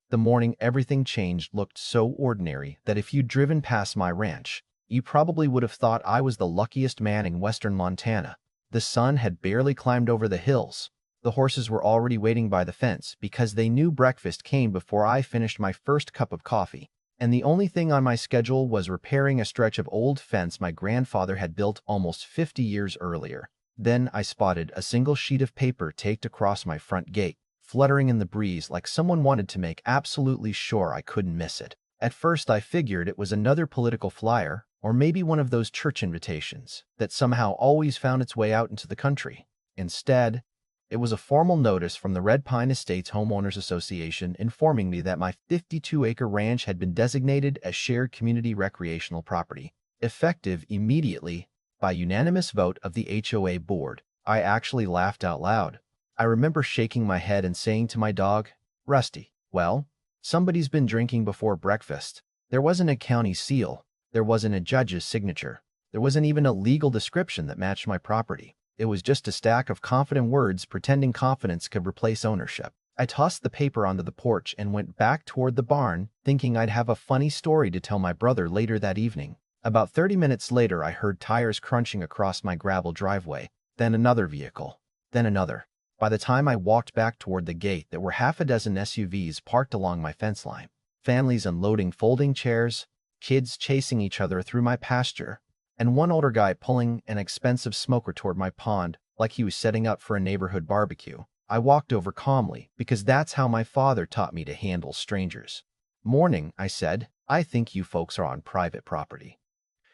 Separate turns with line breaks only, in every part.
The morning everything changed looked so ordinary that if you'd driven past my ranch, you probably would have thought I was the luckiest man in western Montana. The sun had barely climbed over the hills. The horses were already waiting by the fence because they knew breakfast came before I finished my first cup of coffee. And the only thing on my schedule was repairing a stretch of old fence my grandfather had built almost 50 years earlier. Then I spotted a single sheet of paper taped across my front gate, fluttering in the breeze like someone wanted to make absolutely sure I couldn't miss it. At first I figured it was another political flyer, or maybe one of those church invitations that somehow always found its way out into the country. Instead, it was a formal notice from the Red Pine Estates Homeowners Association informing me that my 52-acre ranch had been designated as shared community recreational property, effective immediately by unanimous vote of the HOA board. I actually laughed out loud. I remember shaking my head and saying to my dog, Rusty, well, somebody's been drinking before breakfast. There wasn't a county seal. There wasn't a judge's signature. There wasn't even a legal description that matched my property. It was just a stack of confident words pretending confidence could replace ownership. I tossed the paper onto the porch and went back toward the barn, thinking I'd have a funny story to tell my brother later that evening. About 30 minutes later, I heard tires crunching across my gravel driveway, then another vehicle, then another. By the time I walked back toward the gate, there were half a dozen SUVs parked along my fence line. Families unloading folding chairs, kids chasing each other through my pasture, and one older guy pulling an expensive smoker toward my pond like he was setting up for a neighborhood barbecue. I walked over calmly because that's how my father taught me to handle strangers. Morning, I said. I think you folks are on private property.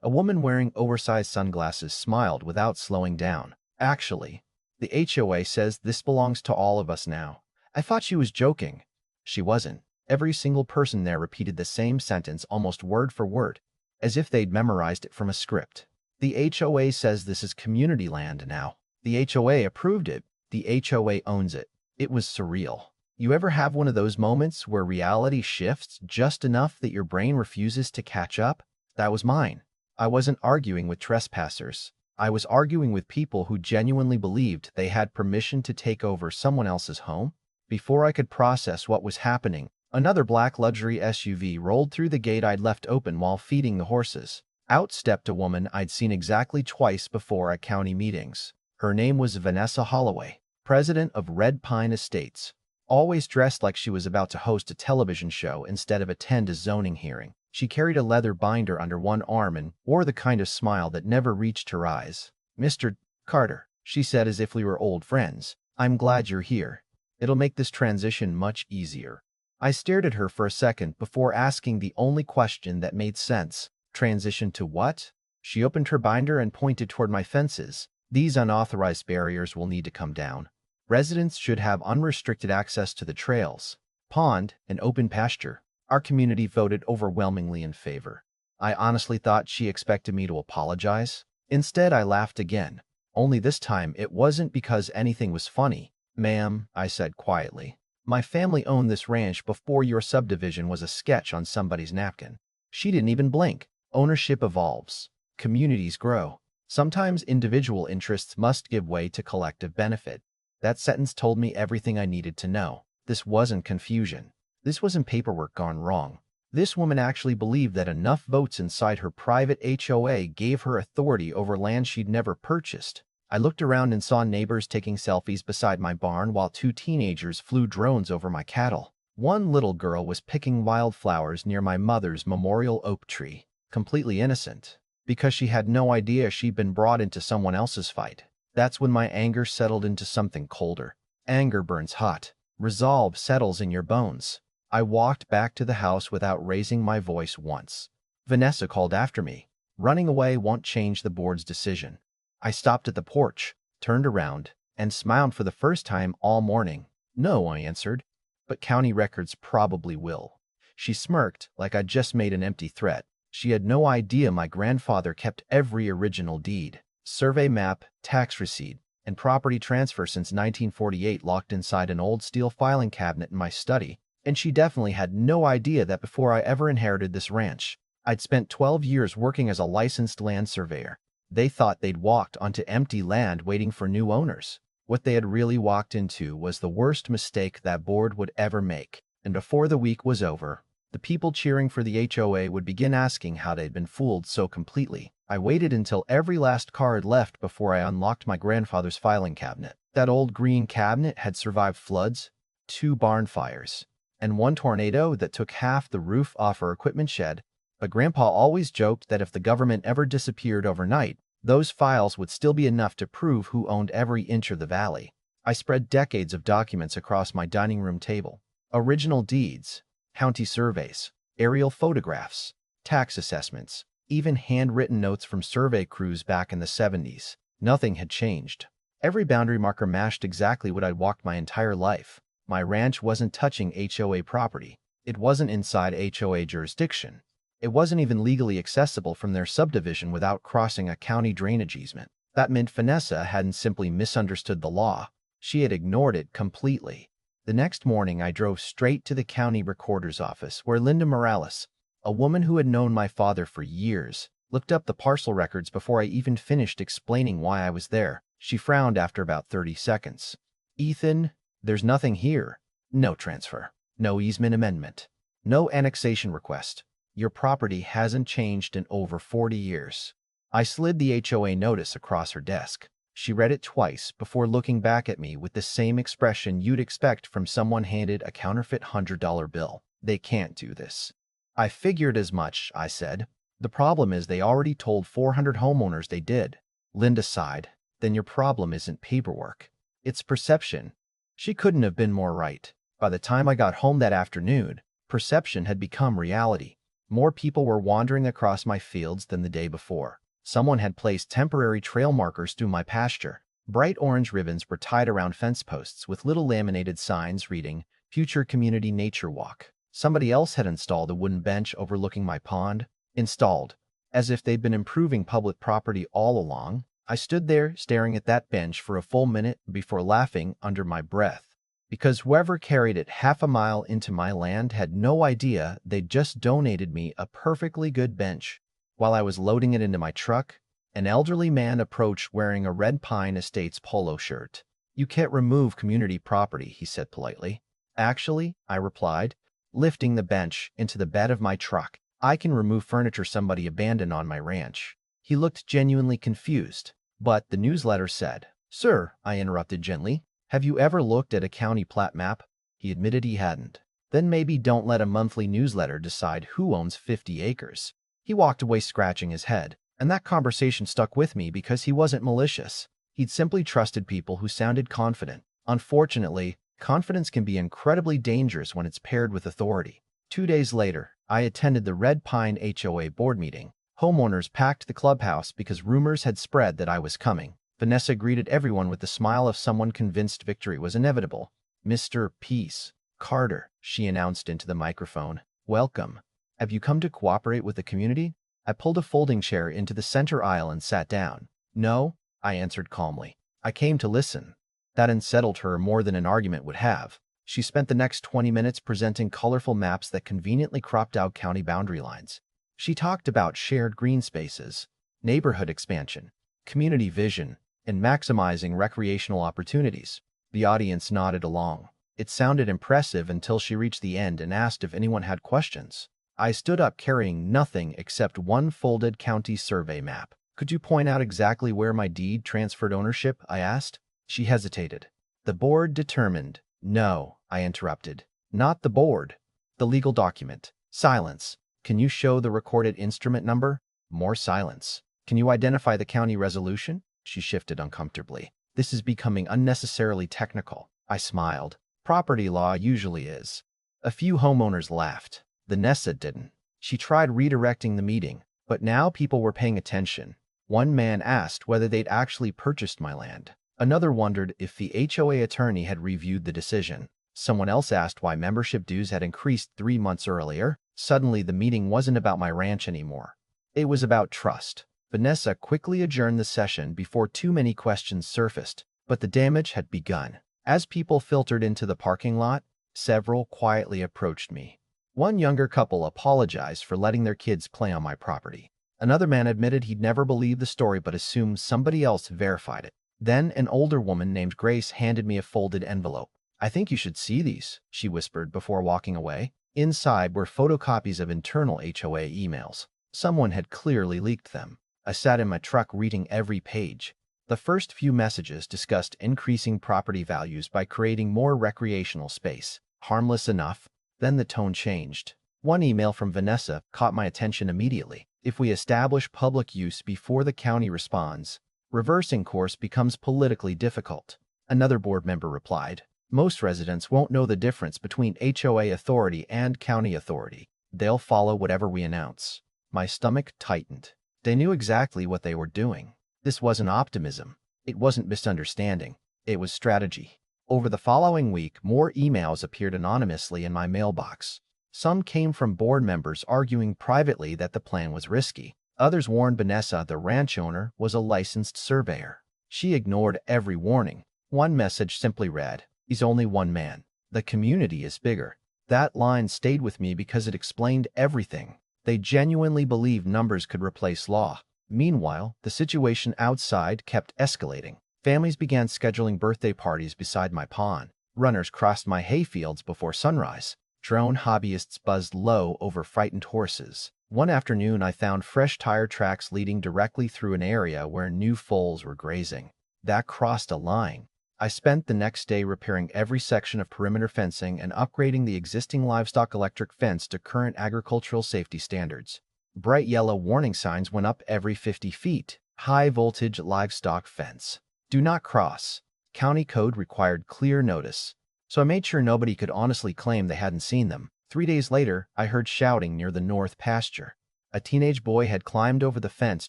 A woman wearing oversized sunglasses smiled without slowing down. Actually, the HOA says this belongs to all of us now. I thought she was joking. She wasn't. Every single person there repeated the same sentence almost word for word, as if they'd memorized it from a script. The HOA says this is community land now. The HOA approved it. The HOA owns it. It was surreal. You ever have one of those moments where reality shifts just enough that your brain refuses to catch up? That was mine. I wasn't arguing with trespassers. I was arguing with people who genuinely believed they had permission to take over someone else's home. Before I could process what was happening, another black luxury SUV rolled through the gate I'd left open while feeding the horses. Out stepped a woman I'd seen exactly twice before at county meetings. Her name was Vanessa Holloway, president of Red Pine Estates, always dressed like she was about to host a television show instead of attend a zoning hearing. She carried a leather binder under one arm and wore the kind of smile that never reached her eyes. Mr. Carter, she said as if we were old friends, I'm glad you're here. It'll make this transition much easier. I stared at her for a second before asking the only question that made sense. Transition to what? She opened her binder and pointed toward my fences. These unauthorized barriers will need to come down. Residents should have unrestricted access to the trails, pond, and open pasture. Our community voted overwhelmingly in favor. I honestly thought she expected me to apologize. Instead, I laughed again. Only this time, it wasn't because anything was funny. Ma'am, I said quietly, my family owned this ranch before your subdivision was a sketch on somebody's napkin. She didn't even blink. Ownership evolves. Communities grow. Sometimes individual interests must give way to collective benefit. That sentence told me everything I needed to know. This wasn't confusion. This wasn't paperwork gone wrong. This woman actually believed that enough votes inside her private HOA gave her authority over land she'd never purchased. I looked around and saw neighbors taking selfies beside my barn while two teenagers flew drones over my cattle. One little girl was picking wildflowers near my mother's memorial oak tree, completely innocent, because she had no idea she'd been brought into someone else's fight. That's when my anger settled into something colder. Anger burns hot. Resolve settles in your bones. I walked back to the house without raising my voice once. Vanessa called after me. Running away won't change the board's decision. I stopped at the porch, turned around, and smiled for the first time all morning. No, I answered, but county records probably will. She smirked like I'd just made an empty threat. She had no idea my grandfather kept every original deed, survey map, tax receipt, and property transfer since 1948 locked inside an old steel filing cabinet in my study. And she definitely had no idea that before I ever inherited this ranch, I'd spent 12 years working as a licensed land surveyor. They thought they'd walked onto empty land waiting for new owners. What they had really walked into was the worst mistake that board would ever make. And before the week was over, the people cheering for the HOA would begin asking how they'd been fooled so completely. I waited until every last car had left before I unlocked my grandfather's filing cabinet. That old green cabinet had survived floods, 2 barn fires, and 1 tornado that took half the roof off our equipment shed. But Grandpa always joked that if the government ever disappeared overnight, those files would still be enough to prove who owned every inch of the valley. I spread decades of documents across my dining room table. Original deeds, county surveys, aerial photographs, tax assessments, even handwritten notes from survey crews back in the 70s. Nothing had changed. Every boundary marker matched exactly what I'd walked my entire life. My ranch wasn't touching HOA property. It wasn't inside HOA jurisdiction. It wasn't even legally accessible from their subdivision without crossing a county drainage easement. That meant Vanessa hadn't simply misunderstood the law. She had ignored it completely. The next morning, I drove straight to the county recorder's office where Linda Morales, a woman who had known my father for years, looked up the parcel records before I even finished explaining why I was there. She frowned after about 30 seconds. "Ethan, there's nothing here. No transfer. No easement amendment. No annexation request. Your property hasn't changed in over 40 years. I slid the HOA notice across her desk. She read it twice before looking back at me with the same expression you'd expect from someone handed a counterfeit $100 bill. "They can't do this." "I figured as much," I said. "The problem is they already told 400 homeowners they did." Linda sighed. "Then your problem isn't paperwork. It's perception." She couldn't have been more right. By the time I got home that afternoon, perception had become reality. More people were wandering across my fields than the day before. Someone had placed temporary trail markers through my pasture. Bright orange ribbons were tied around fence posts with little laminated signs reading, "Future Community Nature Walk." Somebody else had installed a wooden bench overlooking my pond. Installed, as if they'd been improving public property all along. I stood there staring at that bench for a full minute before laughing under my breath, because whoever carried it half a mile into my land had no idea they'd just donated me a perfectly good bench. While I was loading it into my truck, an elderly man approached wearing a Red Pine Estates polo shirt. "You can't remove community property," he said politely. "Actually," I replied, lifting the bench into the bed of my truck, "I can remove furniture somebody abandoned on my ranch." He looked genuinely confused, but the newsletter said. "Sir," I interrupted gently, "have you ever looked at a county plat map?" He admitted he hadn't. "Then maybe don't let a monthly newsletter decide who owns 50 acres. He walked away scratching his head, and that conversation stuck with me because he wasn't malicious. He'd simply trusted people who sounded confident. Unfortunately, confidence can be incredibly dangerous when it's paired with authority. 2 days later, I attended the Red Pine HOA board meeting. Homeowners packed the clubhouse because rumors had spread that I was coming. Vanessa greeted everyone with the smile of someone convinced victory was inevitable. "Mr. Peace Carter," she announced into the microphone. "Welcome. Have you come to cooperate with the community?" I pulled a folding chair into the center aisle and sat down. "No," I answered calmly. "I came to listen." That unsettled her more than an argument would have. She spent the next 20 minutes presenting colorful maps that conveniently cropped out county boundary lines. She talked about shared green spaces, neighborhood expansion, community vision, and maximizing recreational opportunities. The audience nodded along. It sounded impressive until she reached the end and asked if anyone had questions. I stood up carrying nothing except one folded county survey map. "Could you point out exactly where my deed transferred ownership?" I asked. She hesitated. "The board determined." "No," I interrupted. "Not the board. The legal document." Silence. "Can you show the recorded instrument number?" More silence. "Can you identify the county resolution?" She shifted uncomfortably. "This is becoming unnecessarily technical." I smiled. "Property law usually is." A few homeowners laughed. Vanessa didn't. She tried redirecting the meeting, but now people were paying attention. One man asked whether they'd actually purchased my land. Another wondered if the HOA attorney had reviewed the decision. Someone else asked why membership dues had increased 3 months earlier. Suddenly, the meeting wasn't about my ranch anymore. It was about trust. Vanessa quickly adjourned the session before too many questions surfaced, but the damage had begun. As people filtered into the parking lot, several quietly approached me. One younger couple apologized for letting their kids play on my property. Another man admitted he'd never believed the story but assumed somebody else verified it. Then an older woman named Grace handed me a folded envelope. "I think you should see these," she whispered before walking away. Inside were photocopies of internal HOA emails. Someone had clearly leaked them. I sat in my truck reading every page. The first few messages discussed increasing property values by creating more recreational space. Harmless enough. Then the tone changed. One email from Vanessa caught my attention immediately. "If we establish public use before the county responds, reversing course becomes politically difficult." Another board member replied, "Most residents won't know the difference between HOA authority and county authority. They'll follow whatever we announce." My stomach tightened. They knew exactly what they were doing. This wasn't optimism. It wasn't misunderstanding. It was strategy. Over the following week, more emails appeared anonymously in my mailbox. Some came from board members arguing privately that the plan was risky. Others warned Vanessa the ranch owner was a licensed surveyor. She ignored every warning. One message simply read, "He's only one man. The community is bigger." That line stayed with me because it explained everything. They genuinely believed numbers could replace law. Meanwhile, the situation outside kept escalating. Families began scheduling birthday parties beside my pond. Runners crossed my hayfields before sunrise. Drone hobbyists buzzed low over frightened horses. One afternoon, I found fresh tire tracks leading directly through an area where new foals were grazing. That crossed a line. I spent the next day repairing every section of perimeter fencing and upgrading the existing livestock electric fence to current agricultural safety standards. Bright yellow warning signs went up every 50 feet. High voltage livestock fence. Do not cross. County code required clear notice. So I made sure nobody could honestly claim they hadn't seen them. 3 days later, I heard shouting near the north pasture. A teenage boy had climbed over the fence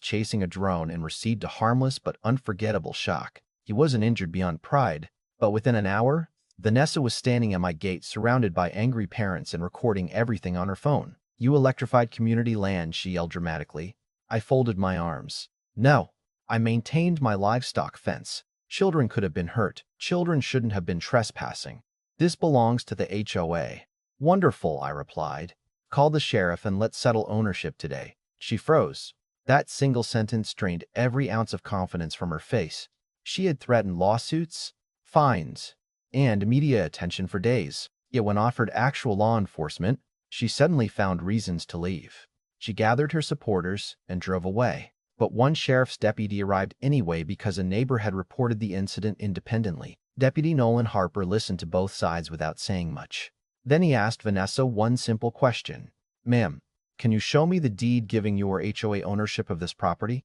chasing a drone and received a harmless but unforgettable shock. He wasn't injured beyond pride, but within an hour, Vanessa was standing at my gate surrounded by angry parents and recording everything on her phone. "You electrified community land," she yelled dramatically. I folded my arms. "No, I maintained my livestock fence. Children could have been hurt. Children shouldn't have been trespassing. This belongs to the HOA." "Wonderful," I replied. "Call the sheriff and let's settle ownership today." She froze. That single sentence drained every ounce of confidence from her face. She had threatened lawsuits, fines, and media attention for days. Yet when offered actual law enforcement, she suddenly found reasons to leave. She gathered her supporters and drove away. But one sheriff's deputy arrived anyway because a neighbor had reported the incident independently. Deputy Nolan Harper listened to both sides without saying much. Then he asked Vanessa one simple question. "Ma'am, can you show me the deed giving your HOA ownership of this property?"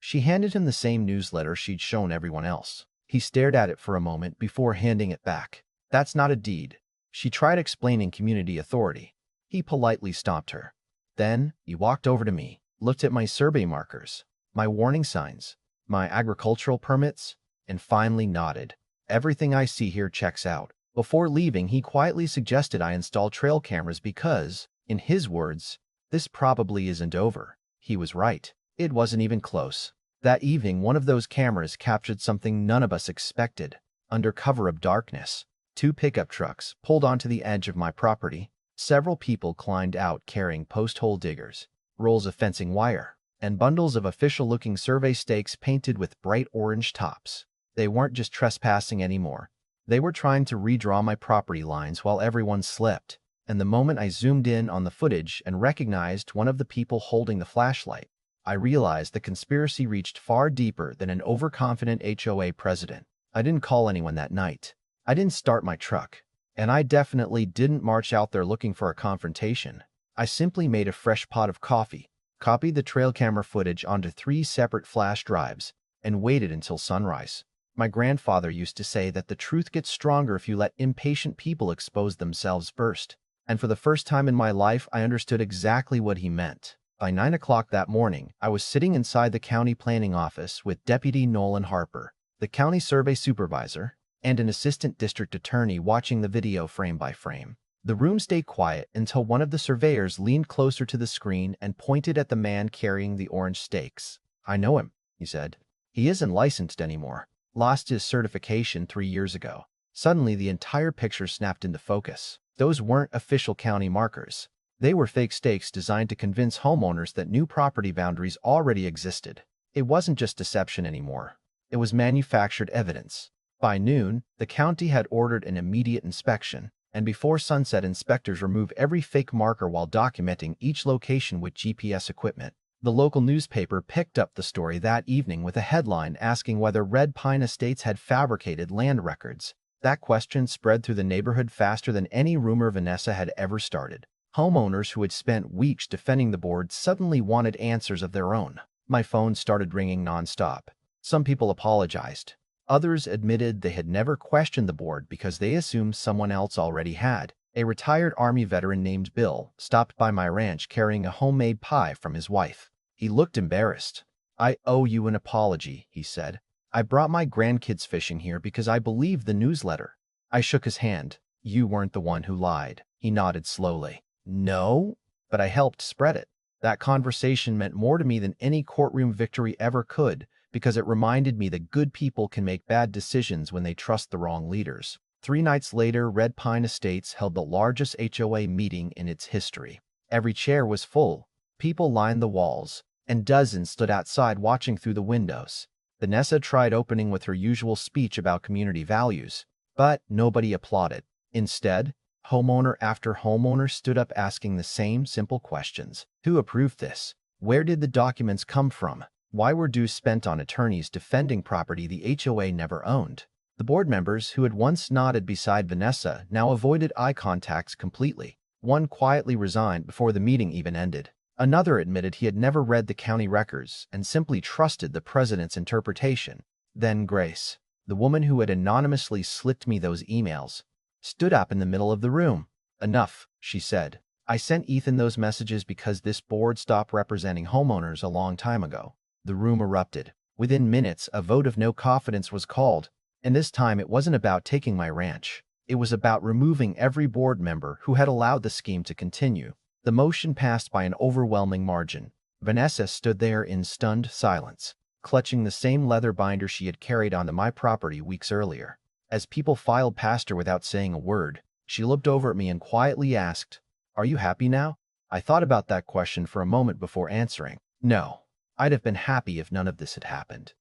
She handed him the same newsletter she'd shown everyone else. He stared at it for a moment before handing it back. "That's not a deed." She tried explaining community authority. He politely stopped her. Then he walked over to me, looked at my survey markers, my warning signs, my agricultural permits, and finally nodded. "Everything I see here checks out." Before leaving, he quietly suggested I install trail cameras because, in his words, this probably isn't over. He was right. It wasn't even close. That evening, one of those cameras captured something none of us expected. Under cover of darkness, 2 pickup trucks pulled onto the edge of my property. Several people climbed out carrying post-hole diggers, rolls of fencing wire, and bundles of official-looking survey stakes painted with bright orange tops. They weren't just trespassing anymore. They were trying to redraw my property lines while everyone slept. And the moment I zoomed in on the footage and recognized one of the people holding the flashlight, I realized the conspiracy reached far deeper than an overconfident HOA president. I didn't call anyone that night. I didn't start my truck. And I definitely didn't march out there looking for a confrontation. I simply made a fresh pot of coffee, copied the trail camera footage onto 3 separate flash drives, and waited until sunrise. My grandfather used to say that the truth gets stronger if you let impatient people expose themselves first. And for the first time in my life, I understood exactly what he meant. By 9 o'clock that morning, I was sitting inside the county planning office with Deputy Nolan Harper, the county survey supervisor, and an assistant district attorney watching the video frame by frame. The room stayed quiet until one of the surveyors leaned closer to the screen and pointed at the man carrying the orange stakes. "I know him," he said. "He isn't licensed anymore. Lost his certification 3 years ago." Suddenly, the entire picture snapped into focus. Those weren't official county markers. They were fake stakes designed to convince homeowners that new property boundaries already existed. It wasn't just deception anymore. It was manufactured evidence. By noon, the county had ordered an immediate inspection, and before sunset inspectors removed every fake marker while documenting each location with GPS equipment. The local newspaper picked up the story that evening with a headline asking whether Red Pine Estates had fabricated land records. That question spread through the neighborhood faster than any rumor Vanessa had ever started. Homeowners who had spent weeks defending the board suddenly wanted answers of their own. My phone started ringing nonstop. Some people apologized. Others admitted they had never questioned the board because they assumed someone else already had. A retired Army veteran named Bill stopped by my ranch carrying a homemade pie from his wife. He looked embarrassed. "I owe you an apology," he said. "I brought my grandkids fishing here because I believed the newsletter." I shook his hand. "You weren't the one who lied." He nodded slowly. "No, but I helped spread it." That conversation meant more to me than any courtroom victory ever could, because it reminded me that good people can make bad decisions when they trust the wrong leaders. 3 nights later, Red Pine Estates held the largest HOA meeting in its history. Every chair was full. People lined the walls, and dozens stood outside watching through the windows. Vanessa tried opening with her usual speech about community values, but nobody applauded. Instead, homeowner after homeowner stood up asking the same simple questions. Who approved this? Where did the documents come from? Why were dues spent on attorneys defending property the HOA never owned? The board members who had once nodded beside Vanessa now avoided eye contacts completely. One quietly resigned before the meeting even ended. Another admitted he had never read the county records and simply trusted the president's interpretation. Then Grace, the woman who had anonymously slipped me those emails, stood up in the middle of the room. "Enough," she said. "I sent Ethan those messages because this board stopped representing homeowners a long time ago." The room erupted. Within minutes, a vote of no confidence was called, and this time it wasn't about taking my ranch. It was about removing every board member who had allowed the scheme to continue. The motion passed by an overwhelming margin. Vanessa stood there in stunned silence, clutching the same leather binder she had carried onto my property weeks earlier. As people filed past her without saying a word, she looked over at me and quietly asked, "Are you happy now?" I thought about that question for a moment before answering. No, I'd have been happy if none of this had happened.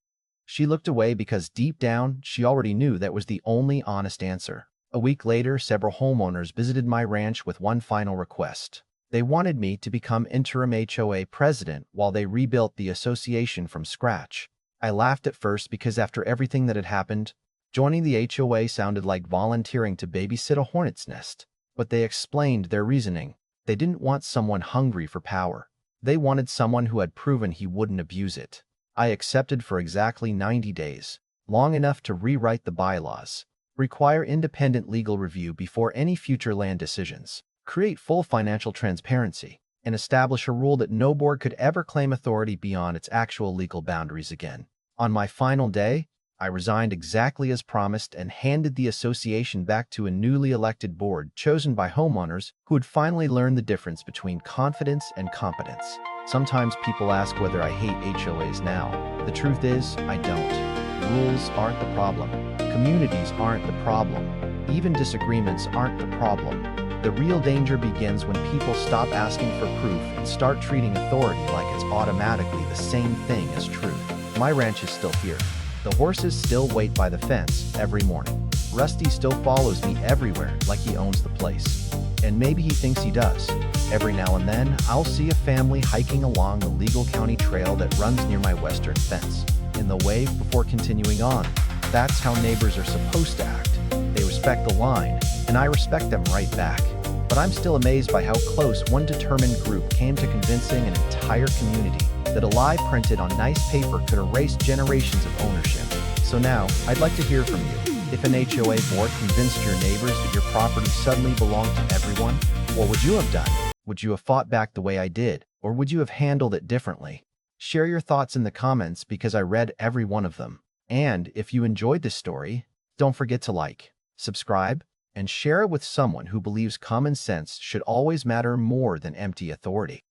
She looked away because deep down, she already knew that was the only honest answer. A week later, several homeowners visited my ranch with one final request. They wanted me to become interim HOA president while they rebuilt the association from scratch. I laughed at first because after everything that had happened, joining the HOA sounded like volunteering to babysit a hornet's nest. But they explained their reasoning. They didn't want someone hungry for power. They wanted someone who had proven he wouldn't abuse it. I accepted for exactly 90 days, long enough to rewrite the bylaws, require independent legal review before any future land decisions, create full financial transparency, and establish a rule that no board could ever claim authority beyond its actual legal boundaries again. On my final day, I resigned exactly as promised and handed the association back to a newly elected board chosen by homeowners who had finally learned the difference between confidence and competence. Sometimes people ask whether I hate HOAs now. The truth is, I don't. Rules aren't the problem. Communities aren't the problem. Even disagreements aren't the problem. The real danger begins when people stop asking for proof and start treating authority like it's automatically the same thing as truth. My ranch is still here. The horses still wait by the fence every morning. Rusty still follows me everywhere like he owns the place. And maybe he thinks he does. Every now and then, I'll see a family hiking along the legal county trail that runs near my western fence. In the wave before continuing on. That's how neighbors are supposed to act. They respect the line, and I respect them right back. But I'm still amazed by how close one determined group came to convincing an entire community that a lie printed on nice paper could erase generations of ownership. So now, I'd like to hear from you. If an HOA board convinced your neighbors that your property suddenly belonged to everyone, what would you have done? Would you have fought back the way I did, or would you have handled it differently? Share your thoughts in the comments because I read every one of them. And if you enjoyed this story, don't forget to like, subscribe, and share it with someone who believes common sense should always matter more than empty authority.